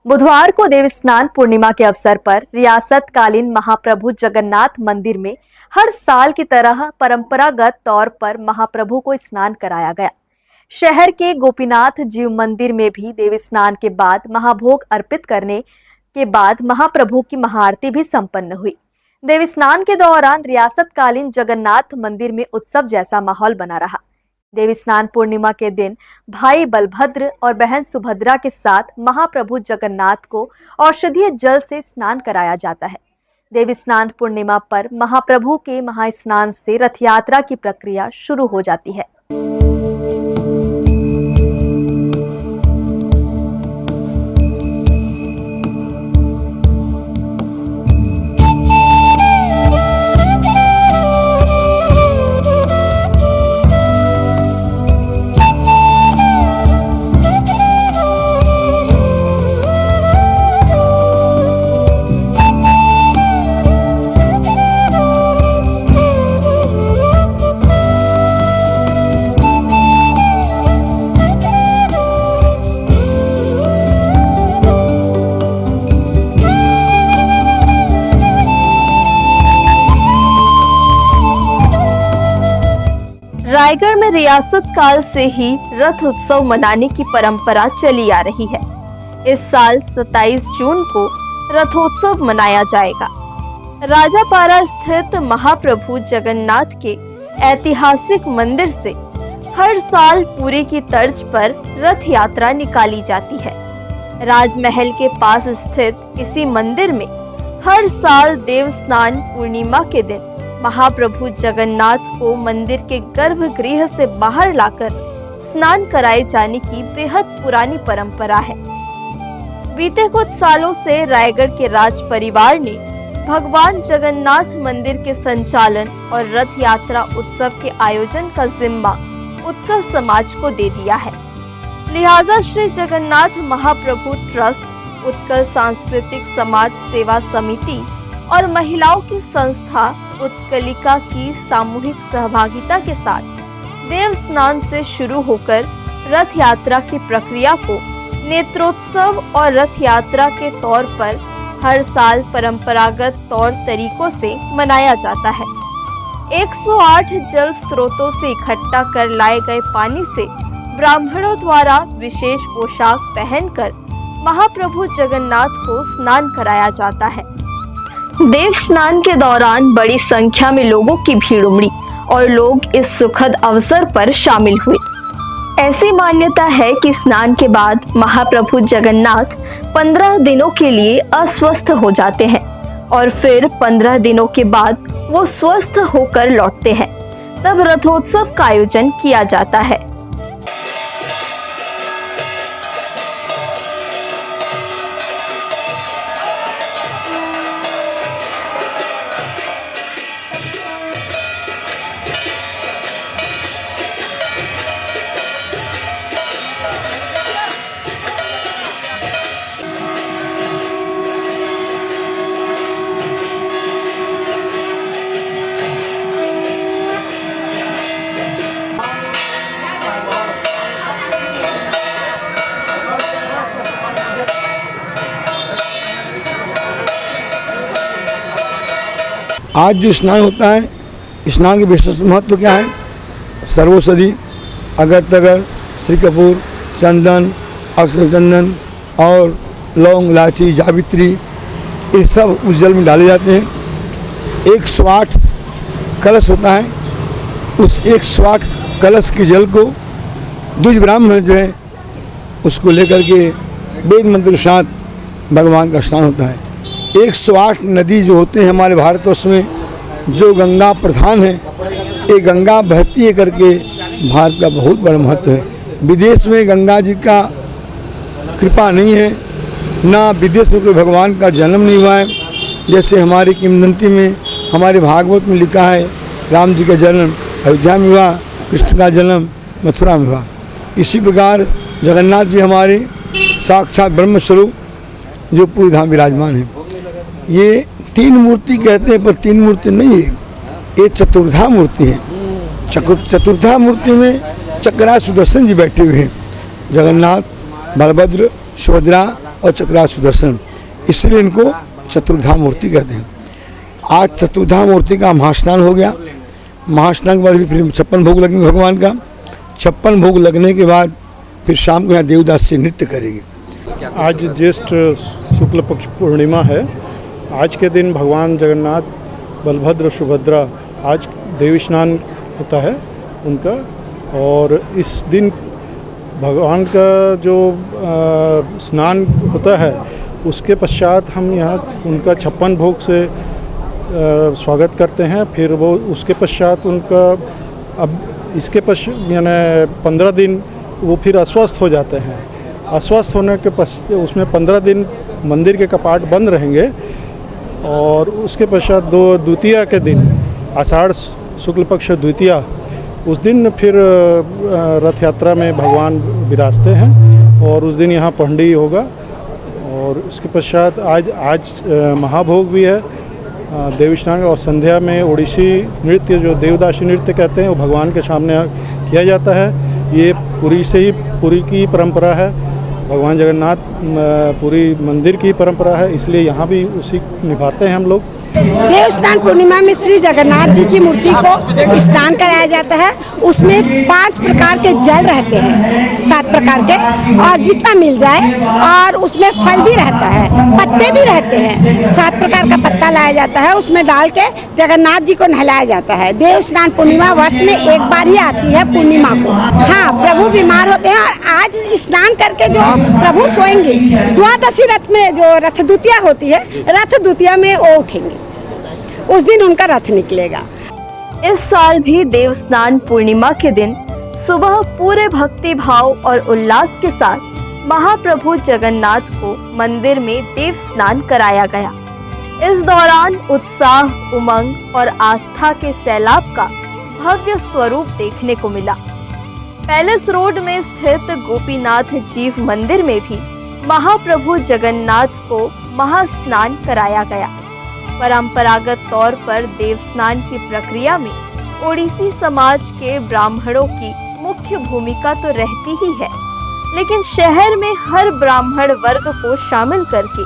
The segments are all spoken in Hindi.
बुधवार को देवस्नान पूर्णिमा के अवसर पर रियासत कालीन महाप्रभु जगन्नाथ मंदिर में हर साल की तरह परंपरागत तौर पर महाप्रभु को स्नान कराया गया। शहर के गोपीनाथ जीव मंदिर में भी देवस्नान के बाद महाभोग अर्पित करने के बाद महाप्रभु की महाआरती भी संपन्न हुई। देवस्नान के दौरान रियासत कालीन जगन्नाथ मंदिर में उत्सव जैसा माहौल बना रहा। देवस्नान पूर्णिमा के दिन भाई बलभद्र और बहन सुभद्रा के साथ महाप्रभु जगन्नाथ को औषधीय जल से स्नान कराया जाता है। देवस्नान पूर्णिमा पर महाप्रभु के महास्नान से रथ यात्रा की प्रक्रिया शुरू हो जाती है। रायगढ़ में रियासत काल से ही रथ उत्सव मनाने की परंपरा चली आ रही है। इस साल 27 जून को रथोत्सव मनाया जाएगा। राजापारा स्थित महाप्रभु जगन्नाथ के ऐतिहासिक मंदिर से हर साल पुरी की तर्ज पर रथ यात्रा निकाली जाती है। राजमहल के पास स्थित इसी मंदिर में हर साल देवस्नान पूर्णिमा के दिन महाप्रभु जगन्नाथ को मंदिर के गर्भगृह से बाहर लाकर स्नान कराए जाने की बेहद पुरानी परंपरा है। बीते कुछ सालों से रायगढ़ के राज परिवार ने भगवान जगन्नाथ मंदिर के संचालन और रथ यात्रा उत्सव के आयोजन का जिम्मा उत्कल समाज को दे दिया है। लिहाजा श्री जगन्नाथ महाप्रभु ट्रस्ट, उत्कल सांस्कृतिक समाज सेवा समिति और महिलाओं की संस्था उत्कलिका की सामूहिक सहभागिता के साथ देव स्नान से शुरू होकर रथ यात्रा की प्रक्रिया को नेत्रोत्सव और रथ यात्रा के तौर पर हर साल परंपरागत तौर तरीकों से मनाया जाता है। 108 जल स्रोतों से इकट्ठा कर लाए गए पानी से ब्राह्मणों द्वारा विशेष पोशाक पहनकर महाप्रभु जगन्नाथ को स्नान कराया जाता है। देव स्नान के दौरान बड़ी संख्या में लोगों की भीड़ उमड़ी और लोग इस सुखद अवसर पर शामिल हुए। ऐसी मान्यता है कि स्नान के बाद महाप्रभु जगन्नाथ 15 दिनों के लिए अस्वस्थ हो जाते हैं और फिर 15 दिनों के बाद वो स्वस्थ होकर लौटते हैं। तब रथोत्सव का आयोजन किया जाता है। आज जो स्नान होता है, स्नान के विशेष महत्व क्या है? सर्वौषधि, अगर तगर, श्री कपूर, चंदन, अक्षचंदन और लौंग, इलायची, जावित्री, ये सब उस जल में डाले जाते हैं। 108 कलश होता है। उस 108 कलश के जल को द्विज ब्राह्मण जो है उसको लेकर के वेद मंत्र के साथ भगवान का स्नान होता है। 108 नदी जो होते हैं हमारे भारतवर्ष में, जो गंगा प्रधान है, ये गंगा बहती है करके भारत का बहुत बड़ा महत्व है। विदेश में गंगा जी का कृपा नहीं है, ना विदेश में कोई भगवान का जन्म नहीं हुआ है। जैसे हमारी किंवदंती में, हमारे भागवत में लिखा है, राम जी का जन्म अयोध्या में हुआ, कृष्ण का जन्म मथुरा में हुआ। इसी प्रकार जगन्नाथ जी हमारे साक्षात ब्रह्म स्वरूप जो पूरी धाम विराजमान है। ये 3 मूर्ति कहते हैं, पर 3 मूर्ति नहीं है, ये चतुर्धा मूर्ति है। चतुर्था मूर्ति में चक्रा सुदर्शन जी बैठे हुए हैं। जगन्नाथ, बलभद्र, सुभद्रा और चक्रार सुदर्शन, इसलिए इनको चतुर्धा मूर्ति कहते हैं। आज चतुर्धा मूर्ति का महास्नान हो गया। महास्नान के बाद भी फिर 56 भोग लगेंगे भगवान का। 56 भोग लगने के बाद फिर शाम को यहाँ देवदास से नृत्य करेगी। आज ज्येष्ठ शुक्ल पक्ष पूर्णिमा है। आज के दिन भगवान जगन्नाथ, बलभद्र, सुभद्रा, आज देवी स्नान होता है उनका। और इस दिन भगवान का जो स्नान होता है उसके पश्चात हम यहाँ उनका 56 भोग से स्वागत करते हैं। फिर वो उसके पश्चात उनका अब इसके यानी 15 दिन वो फिर अस्वस्थ हो जाते हैं। अस्वस्थ होने के उसमें 15 दिन मंदिर के कपाट बंद रहेंगे। और उसके पश्चात द्वितीया के दिन, आषाढ़ शुक्ल पक्ष द्वितीया, उस दिन फिर रथ यात्रा में भगवान विराजते हैं और उस दिन यहाँ पहंडी होगा। और इसके पश्चात आज महाभोग भी है, देवी स्नान। और संध्या में ओडिसी नृत्य, जो देवदासी नृत्य कहते हैं, वो भगवान के सामने किया जाता है। ये पुरी की परंपरा है, भगवान जगन्नाथ पुरी मंदिर की परंपरा है, इसलिए यहाँ भी उसी निभाते हैं हम लोग। देव स्नान पूर्णिमा में श्री जगन्नाथ जी की मूर्ति को स्नान कराया जाता है। उसमें 5 प्रकार के जल रहते हैं, 7 प्रकार के, और जितना मिल जाए। और उसमें फल भी रहता है, पत्ते भी रहते हैं, 7 प्रकार का पत्ता लाया जाता है, उसमें डाल के जगन्नाथ जी को नहलाया जाता है। देव स्नान पूर्णिमा वर्ष में एक बार ही आती है पूर्णिमा को। हाँ, प्रभु बीमार होते हैं और आज स्नान करके जो प्रभु सोएंगे, द्वादशी रथ में जो रथ द्वितीया होती है, रथ द्वितीया में वो उठेंगे, उस दिन उनका रथ निकलेगा। इस साल भी देव स्नान पूर्णिमा के दिन सुबह पूरे भक्ति भाव और उल्लास के साथ महाप्रभु जगन्नाथ को मंदिर में देव स्नान कराया गया। इस दौरान उत्साह, उमंग और आस्था के सैलाब का भव्य स्वरूप देखने को मिला। पैलेस रोड में स्थित गोपीनाथ जीव मंदिर में भी महाप्रभु जगन्नाथ को महास्नान कराया गया। परंपरागत तौर पर देव स्नान की प्रक्रिया में ओडिसी समाज के ब्राह्मणों की मुख्य भूमिका तो रहती ही है, लेकिन शहर में हर ब्राह्मण वर्ग को शामिल करके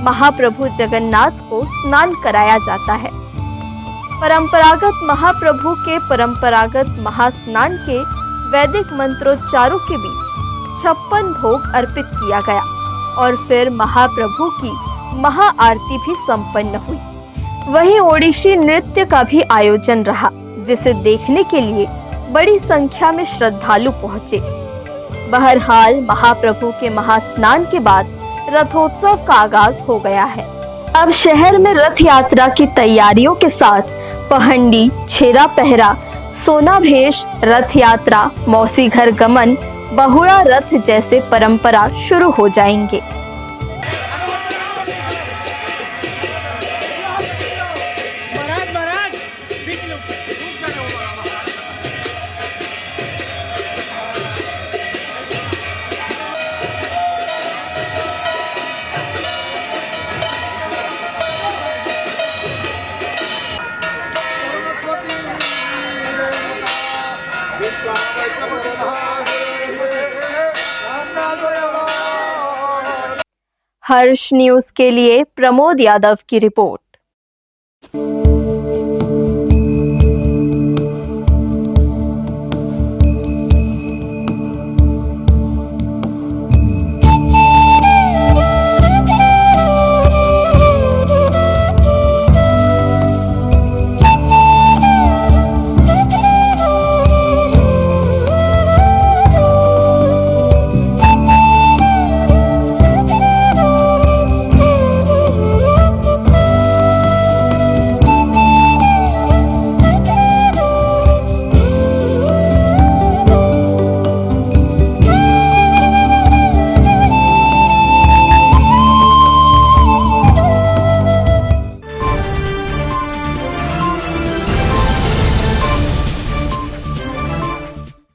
महाप्रभु जगन्नाथ को स्नान कराया जाता है। परंपरागत महाप्रभु के परंपरागत महास्नान के वैदिक मंत्रोच्चारों के बीच 56 भोग अर्पित किया गया और फिर महाप्रभु की महाआरती भी संपन्न हुई। वहीं ओडिसी नृत्य का भी आयोजन रहा, जिसे देखने के लिए बड़ी संख्या में श्रद्धालु पहुंचे। बहरहाल महाप्रभु के महास्नान के बाद रथोत्सव का आगाज हो गया है। अब शहर में रथ यात्रा की तैयारियों के साथ पहंडी, छेरा पहरा, सोना भेष, रथ यात्रा, मौसी घर गमन, बहुड़ा रथ जैसे परंपरा शुरू हो जाएंगे। हर्ष न्यूज के लिए प्रमोद यादव की रिपोर्ट।